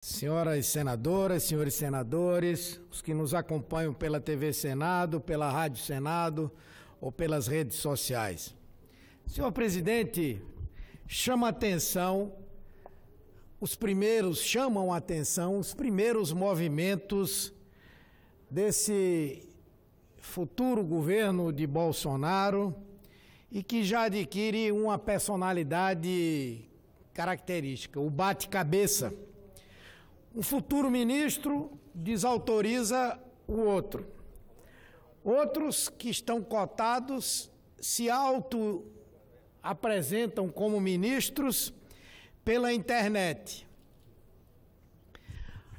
Senhoras senadoras, senhores senadores, os que nos acompanham pela TV Senado, pela Rádio Senado ou pelas redes sociais. Senhor presidente, chamam a atenção os primeiros movimentos desse futuro governo de Bolsonaro e que já adquire uma personalidade característica, o bate-cabeça. Um futuro ministro desautoriza o outro. Outros que estão cotados se auto-apresentam como ministros pela internet.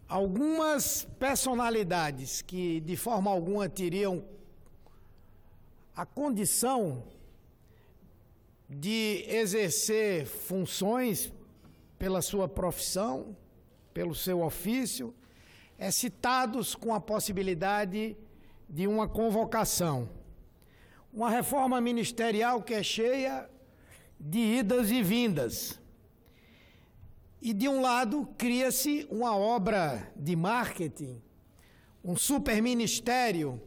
Algumas personalidades que de forma alguma teriam a condição de exercer funções pela sua profissão, pelo seu ofício, citados com a possibilidade de uma convocação. Uma reforma ministerial que é cheia de idas e vindas. E, de um lado, cria-se uma obra de marketing, um superministério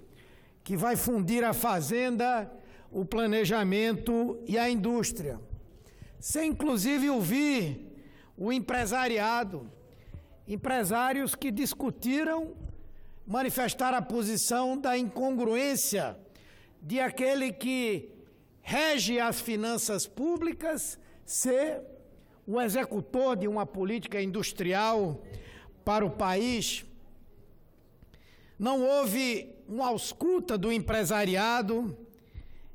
que vai fundir a fazenda, o planejamento e a indústria, sem inclusive ouvir o empresariado, empresários que discutiram manifestar a posição da incongruência de aquele que rege as finanças públicas ser o executor de uma política industrial para o país. Não houve uma ausculta do empresariado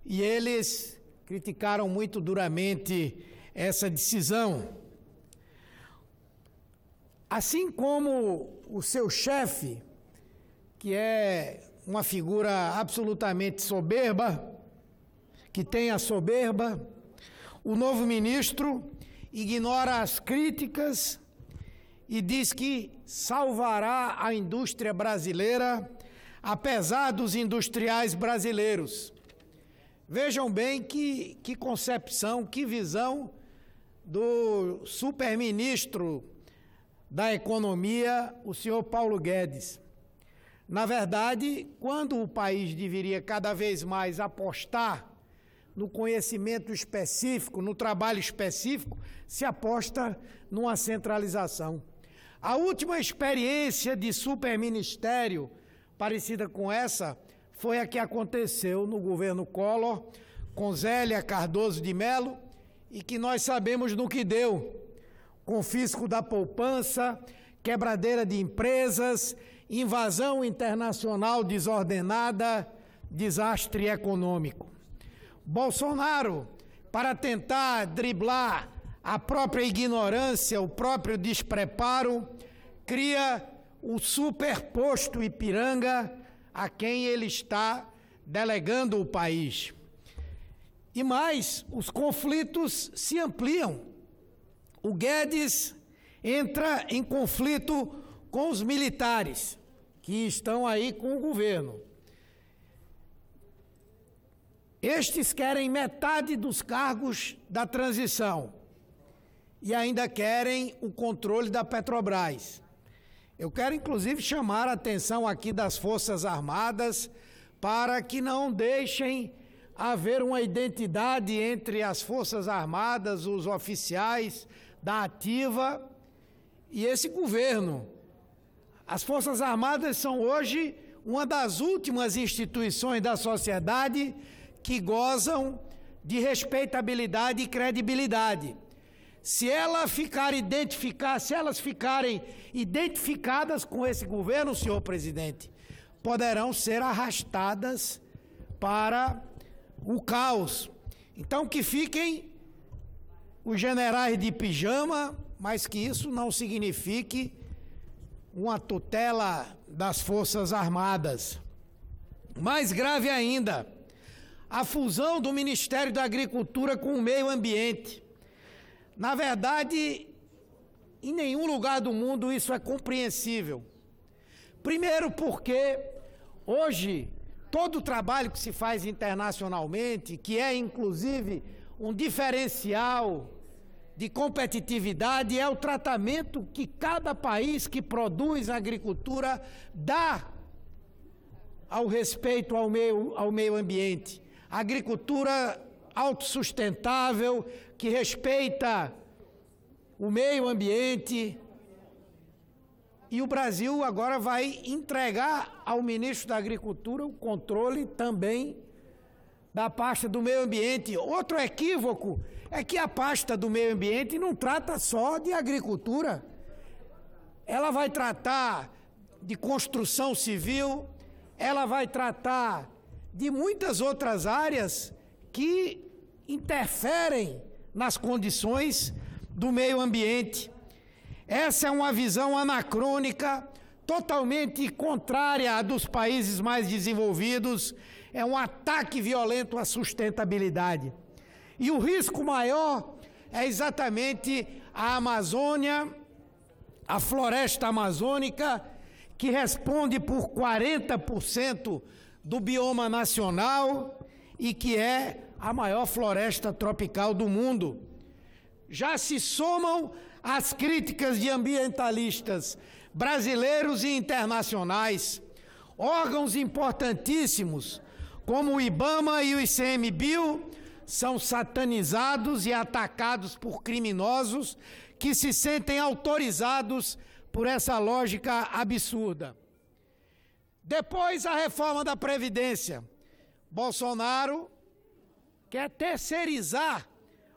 e eles criticaram muito duramente essa decisão. Assim como o seu chefe, que é uma figura absolutamente soberba, que tem a soberba, o novo ministro ignora as críticas e diz que salvará a indústria brasileira, apesar dos industriais brasileiros. Vejam bem que concepção, que visão do superministro da Economia, o senhor Paulo Guedes. Na verdade, quando o país deveria cada vez mais apostar no conhecimento específico, no trabalho específico, se aposta numa centralização. A última experiência de superministério parecida com essa foi a que aconteceu no governo Collor, com Zélia Cardoso de Mello, e que nós sabemos no que deu. Confisco da poupança, quebradeira de empresas, invasão internacional desordenada, desastre econômico. Bolsonaro, para tentar driblar a própria ignorância, o próprio despreparo, cria o superposto Ipiranga a quem ele está delegando o país. E mais, os conflitos se ampliam. O Guedes entra em conflito com os militares que estão aí com o governo. Estes querem metade dos cargos da transição e ainda querem o controle da Petrobras. Eu quero, inclusive, chamar a atenção aqui das Forças Armadas para que não deixem haver uma identidade entre as Forças Armadas, os oficiais da ativa e esse governo. As Forças Armadas são hoje uma das últimas instituições da sociedade que gozam de respeitabilidade e credibilidade. Se elas ficarem identificadas com esse governo, senhor presidente, poderão ser arrastadas para o caos. Então, que fiquem os generais de pijama, mas que isso não signifique uma tutela das Forças Armadas. Mais grave ainda, a fusão do Ministério da Agricultura com o Meio Ambiente. Na verdade, em nenhum lugar do mundo isso é compreensível. Primeiro porque hoje todo o trabalho que se faz internacionalmente, que é inclusive um diferencial de competitividade é o tratamento que cada país que produz agricultura dá ao respeito ao meio ambiente. Agricultura autossustentável, que respeita o meio ambiente. E o Brasil agora vai entregar ao ministro da Agricultura o controle também da pasta do meio ambiente. Outro equívoco é que a pasta do meio ambiente não trata só de agricultura. Ela vai tratar de construção civil, ela vai tratar de muitas outras áreas que interferem nas condições do meio ambiente. Essa é uma visão anacrônica, totalmente contrária à dos países mais desenvolvidos. É um ataque violento à sustentabilidade. E o risco maior é exatamente a Amazônia, a floresta amazônica, que responde por 40% do bioma nacional e que é a maior floresta tropical do mundo. Já se somam as críticas de ambientalistas brasileiros e internacionais, órgãos importantíssimos como o IBAMA e o ICMBio são satanizados e atacados por criminosos que se sentem autorizados por essa lógica absurda. Depois, a reforma da Previdência. Bolsonaro quer terceirizar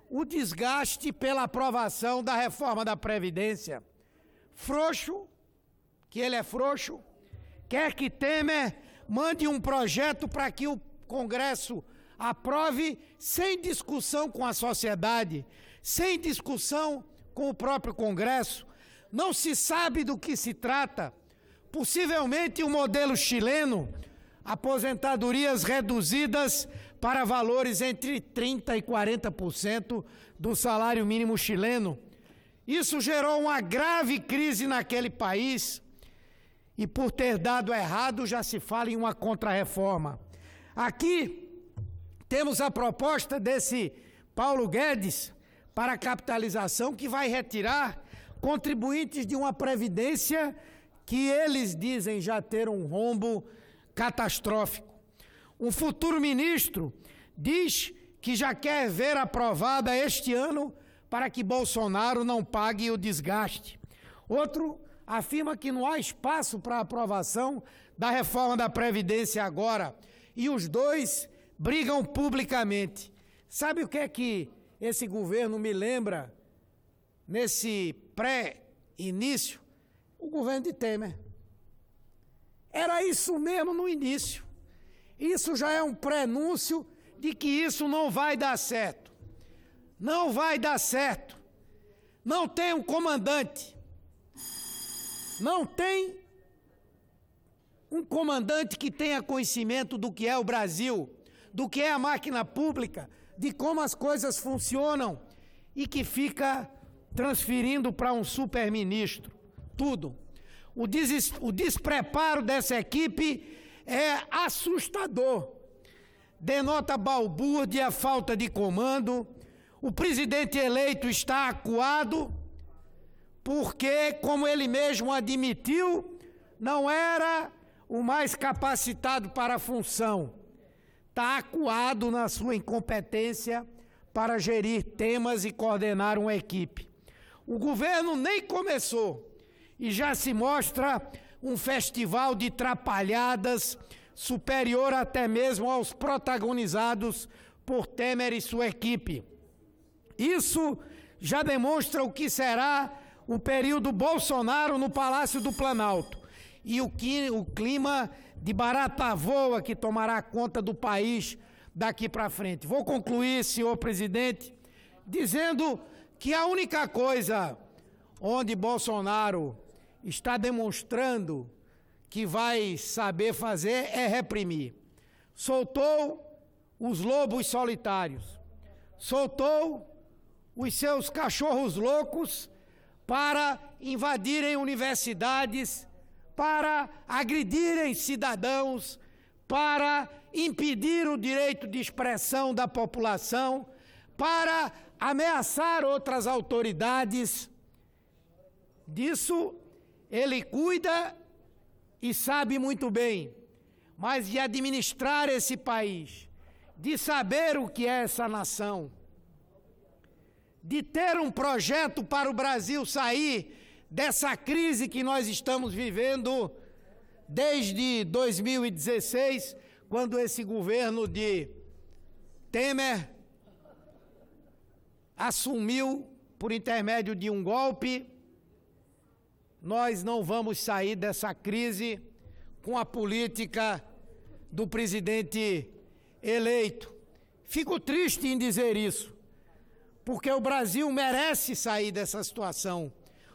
o desgaste pela aprovação da reforma da Previdência. Frouxo, que ele é frouxo, quer que Temer mande um projeto para que o Congresso aprove sem discussão com a sociedade, sem discussão com o próprio Congresso. Não se sabe do que se trata. Possivelmente o modelo chileno, aposentadorias reduzidas para valores entre 30% e 40% do salário mínimo chileno. Isso gerou uma grave crise naquele país e, por ter dado errado, já se fala em uma contrarreforma. Aqui temos a proposta desse Paulo Guedes para a capitalização, que vai retirar contribuintes de uma previdência que eles dizem já ter um rombo catastrófico. Um futuro ministro diz que já quer ver aprovada este ano para que Bolsonaro não pague o desgaste. Outro afirma que não há espaço para a aprovação da reforma da Previdência agora. E os dois brigam publicamente. Sabe o que é que esse governo me lembra nesse pré-início? O governo de Temer. Era isso mesmo no início. Isso já é um prenúncio de que isso não vai dar certo. Não vai dar certo. Não tem um comandante. Não tem um comandante que tenha conhecimento do que é o Brasil, do que é a máquina pública, de como as coisas funcionam e que fica transferindo para um superministro tudo. O despreparo dessa equipe é assustador. Denota balbúrdia, falta de comando. O presidente eleito está acuado porque, como ele mesmo admitiu, não era o mais capacitado para a função. Está acuado na sua incompetência para gerir temas e coordenar uma equipe. O governo nem começou e já se mostra um festival de trapalhadas superior até mesmo aos protagonizados por Temer e sua equipe. Isso já demonstra o que será o período Bolsonaro no Palácio do Planalto e o clima de barata voa que tomará conta do país daqui para frente. Vou concluir, senhor presidente, dizendo que a única coisa onde Bolsonaro está demonstrando que vai saber fazer é reprimir. Soltou os lobos solitários, soltou os seus cachorros loucos para invadirem universidades, para agredirem cidadãos, para impedir o direito de expressão da população, para ameaçar outras autoridades, disso ele cuida e sabe muito bem, mas de administrar esse país, de saber o que é essa nação, de ter um projeto para o Brasil sair dessa crise que nós estamos vivendo desde 2016, quando esse governo de Temer assumiu por intermédio de um golpe. Nós não vamos sair dessa crise com a política do presidente eleito. Fico triste em dizer isso, porque o Brasil merece sair dessa situação.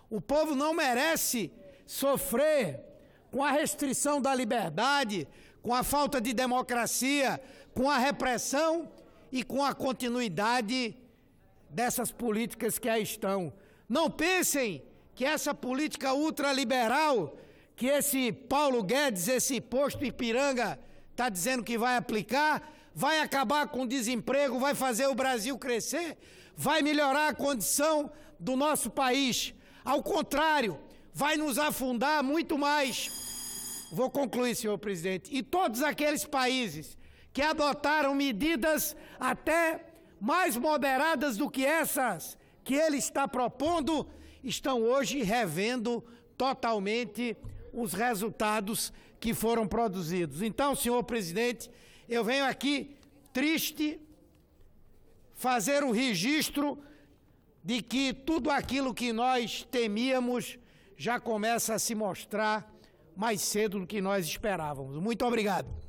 O povo não merece sofrer com a restrição da liberdade, com a falta de democracia, com a repressão e com a continuidade dessas políticas que aí estão. Não pensem que essa política ultraliberal, que esse Paulo Guedes, esse posto Ipiranga, está dizendo que vai aplicar, vai acabar com o desemprego, vai fazer o Brasil crescer, vai melhorar a condição do nosso país. Ao contrário, vai nos afundar muito mais. Vou concluir, senhor presidente. E todos aqueles países que adotaram medidas até mais moderadas do que essas que ele está propondo, estão hoje revendo totalmente os resultados que foram produzidos. Então, senhor presidente, eu venho aqui triste fazer o registro de que tudo aquilo que nós temíamos já começa a se mostrar mais cedo do que nós esperávamos. Muito obrigado.